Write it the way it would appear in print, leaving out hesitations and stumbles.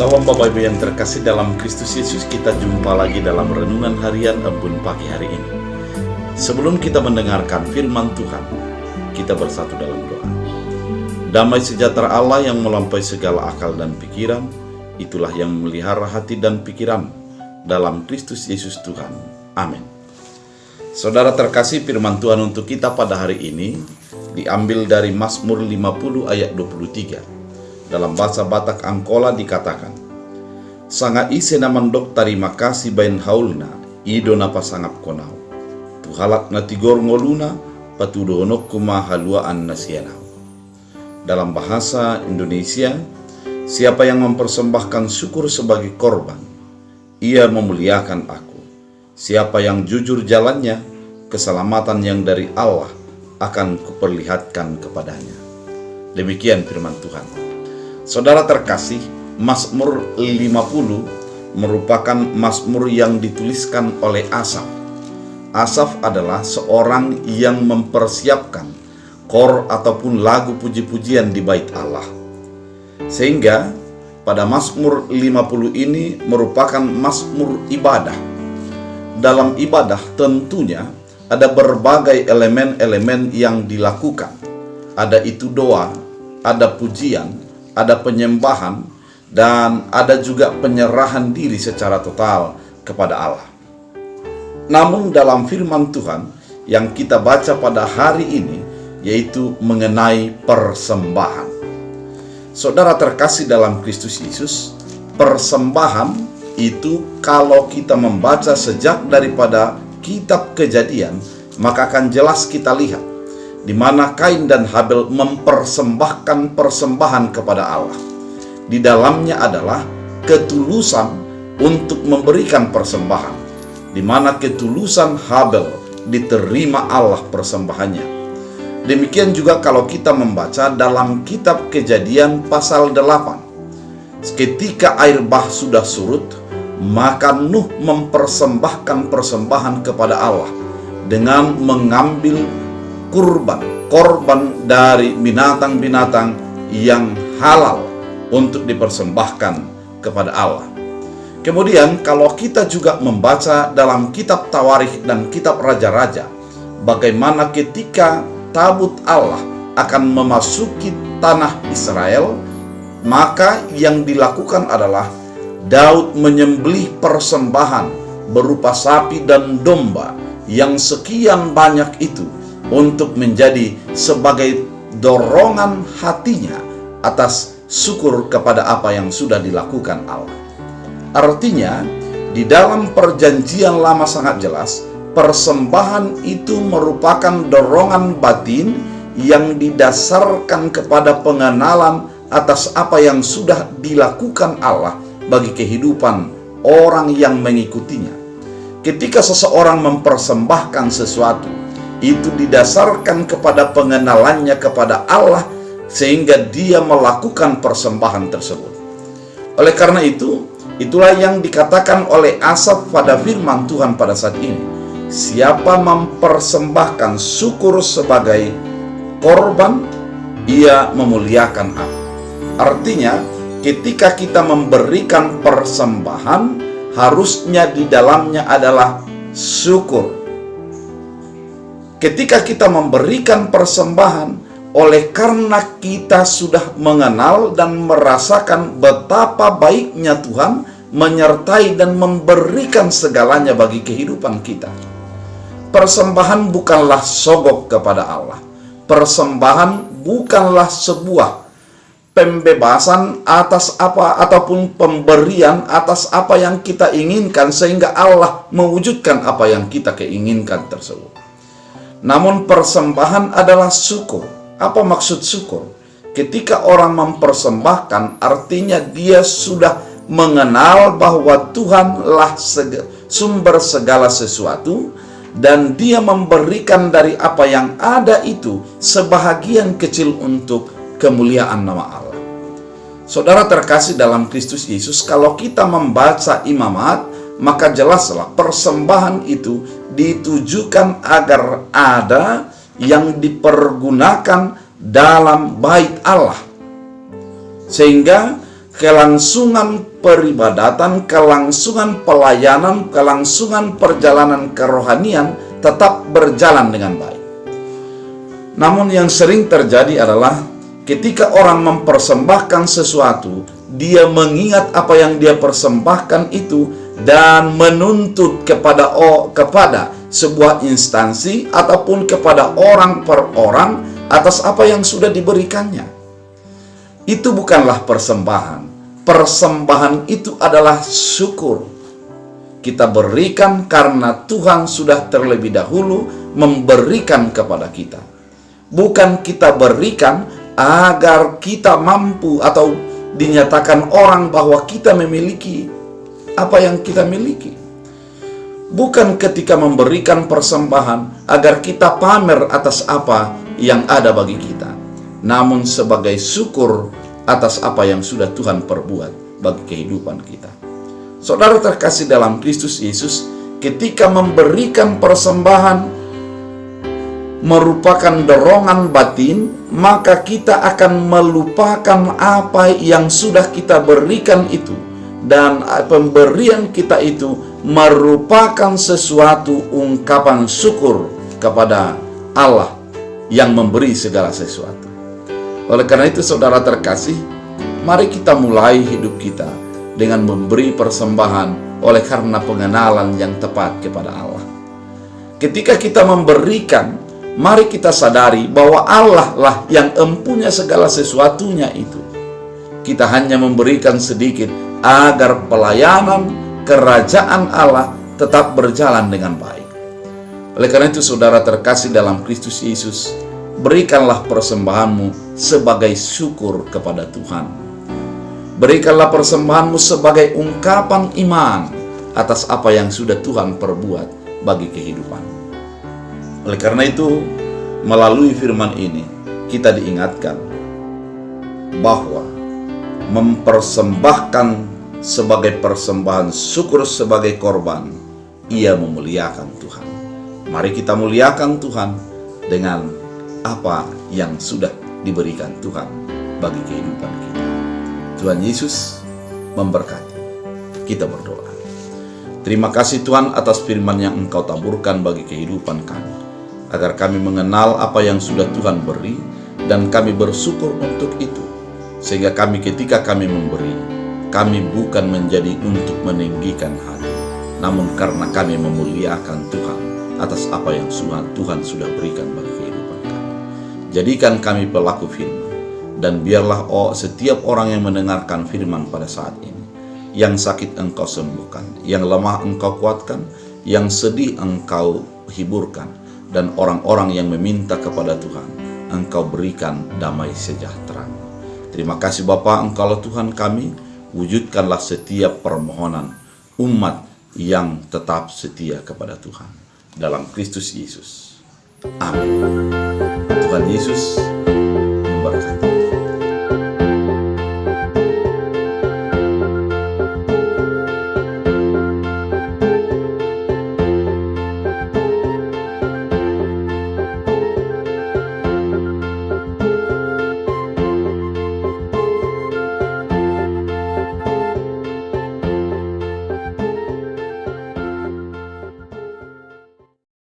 Salam Bapak Ibu yang terkasih dalam Kristus Yesus, kita jumpa lagi dalam Renungan Harian Embun pagi hari ini. Sebelum kita mendengarkan firman Tuhan, kita bersatu dalam doa. Damai sejahtera Allah yang melampaui segala akal dan pikiran, itulah yang memelihara hati dan pikiran dalam Kristus Yesus Tuhan. Amin. Saudara terkasih, firman Tuhan untuk kita pada hari ini diambil dari Mazmur 50 ayat 23. Dalam bahasa Batak Angkola dikatakan, "Sanga ise na mandok tarima kasih bain haulna, ido na pasangap konau. Tuhalak na tigor ngoluna, patudonok kuma haluaan na sianau." Dalam bahasa Indonesia, siapa yang mempersembahkan syukur sebagai korban, ia memuliakan aku. Siapa yang jujur jalannya, keselamatan yang dari Allah akan kuperlihatkan kepadanya. Demikian firman Tuhan. Saudara terkasih, Mazmur 50 merupakan mazmur yang dituliskan oleh Asaf. Asaf adalah seorang yang mempersiapkan kor ataupun lagu puji-pujian di bait Allah. Sehingga pada Mazmur 50 ini merupakan mazmur ibadah. Dalam ibadah tentunya ada berbagai elemen-elemen yang dilakukan. Ada itu doa, ada pujian, ada penyembahan, dan ada juga penyerahan diri secara total kepada Allah. Namun dalam firman Tuhan yang kita baca pada hari ini, yaitu mengenai persembahan. Saudara terkasih dalam Kristus Yesus, persembahan itu kalau kita membaca sejak daripada kitab Kejadian, maka akan jelas kita lihat di mana Kain dan Habel mempersembahkan persembahan kepada Allah. Di dalamnya adalah ketulusan untuk memberikan persembahan, di mana ketulusan Habel diterima Allah persembahannya. Demikian juga kalau kita membaca dalam kitab Kejadian pasal 8. Ketika air bah sudah surut, maka Nuh mempersembahkan persembahan kepada Allah dengan mengambil korban dari binatang-binatang yang halal untuk dipersembahkan kepada Allah. Kemudian kalau kita juga membaca dalam kitab Tawarikh dan kitab Raja-Raja, bagaimana ketika tabut Allah akan memasuki tanah Israel, maka yang dilakukan adalah Daud menyembelih persembahan berupa sapi dan domba yang sekian banyak itu untuk menjadi sebagai dorongan hatinya atas syukur kepada apa yang sudah dilakukan Allah. Artinya, di dalam perjanjian lama sangat jelas, persembahan itu merupakan dorongan batin yang didasarkan kepada pengenalan atas apa yang sudah dilakukan Allah bagi kehidupan orang yang mengikutinya. Ketika seseorang mempersembahkan sesuatu, itu didasarkan kepada pengenalannya kepada Allah, sehingga dia melakukan persembahan tersebut. Oleh karena itu, itulah yang dikatakan oleh Asaf pada firman Tuhan pada saat ini. Siapa mempersembahkan syukur sebagai korban, ia memuliakan aku. Artinya, ketika kita memberikan persembahan, harusnya di dalamnya adalah syukur. Ketika kita memberikan persembahan, oleh karena kita sudah mengenal dan merasakan betapa baiknya Tuhan menyertai dan memberikan segalanya bagi kehidupan kita. Persembahan bukanlah sogok kepada Allah. Persembahan bukanlah sebuah pembebasan atas apa ataupun pemberian atas apa yang kita inginkan sehingga Allah mewujudkan apa yang kita keinginkan tersebut. Namun persembahan adalah syukur. Apa maksud syukur? Ketika orang mempersembahkan, artinya dia sudah mengenal bahwa Tuhanlah sumber segala sesuatu, dan dia memberikan dari apa yang ada itu sebahagian kecil untuk kemuliaan nama Allah. Saudara terkasih dalam Kristus Yesus, kalau kita membaca imamat, maka jelaslah persembahan itu ditujukan agar ada yang dipergunakan dalam bait Allah. Sehingga kelangsungan peribadatan, kelangsungan pelayanan, kelangsungan perjalanan kerohanian tetap berjalan dengan baik. Namun yang sering terjadi adalah ketika orang mempersembahkan sesuatu, dia mengingat apa yang dia persembahkan itu dan menuntut kepada sebuah instansi ataupun kepada orang per orang atas apa yang sudah diberikannya. Itu bukanlah persembahan. Persembahan itu adalah syukur. Kita berikan karena Tuhan sudah terlebih dahulu memberikan kepada kita. Bukan kita berikan agar kita mampu atau dinyatakan orang bahwa kita memiliki apa yang kita miliki. Bukan ketika memberikan persembahan agar kita pamer atas apa yang ada bagi kita, namun sebagai syukur atas apa yang sudah Tuhan perbuat bagi kehidupan kita. Saudara terkasih dalam Kristus Yesus, ketika memberikan persembahan merupakan dorongan batin, maka kita akan melupakan apa yang sudah kita berikan itu, dan pemberian kita itu merupakan sesuatu ungkapan syukur kepada Allah yang memberi segala sesuatu. Oleh karena itu, saudara terkasih, mari kita mulai hidup kita dengan memberi persembahan oleh karena pengenalan yang tepat kepada Allah. Ketika kita memberikan, mari kita sadari bahwa Allah lah yang empunya segala sesuatunya itu. Kita hanya memberikan sedikit agar pelayanan kerajaan Allah tetap berjalan dengan baik. Oleh karena itu, saudara terkasih dalam Kristus Yesus, berikanlah persembahanmu sebagai syukur kepada Tuhan. Berikanlah persembahanmu sebagai ungkapan iman atas apa yang sudah Tuhan perbuat bagi kehidupan. Oleh karena itu, melalui firman ini, kita diingatkan bahwa mempersembahkan sebagai persembahan syukur sebagai korban, ia memuliakan Tuhan. Mari kita muliakan Tuhan dengan apa yang sudah diberikan Tuhan bagi kehidupan kita. Tuhan Yesus memberkati. Kita berdoa. Terima kasih Tuhan atas firman yang Engkau taburkan bagi kehidupan kami, agar kami mengenal apa yang sudah Tuhan beri dan kami bersyukur untuk itu, sehingga kami ketika kami memberi, kami bukan menjadi untuk meninggikan hati, namun karena kami memuliakan Tuhan atas apa yang Tuhan sudah berikan bagi kehidupan kami. Jadikan kami pelaku firman, dan biarlah setiap orang yang mendengarkan firman pada saat ini, yang sakit Engkau sembuhkan, yang lemah Engkau kuatkan, yang sedih Engkau hiburkan, dan orang-orang yang meminta kepada Tuhan, Engkau berikan damai sejahtera. Terima kasih Bapa, Engkaulah Tuhan kami. Wujudkanlah setiap permohonan umat yang tetap setia kepada Tuhan dalam Kristus Yesus. Amin. Tuhan Yesus memberkati.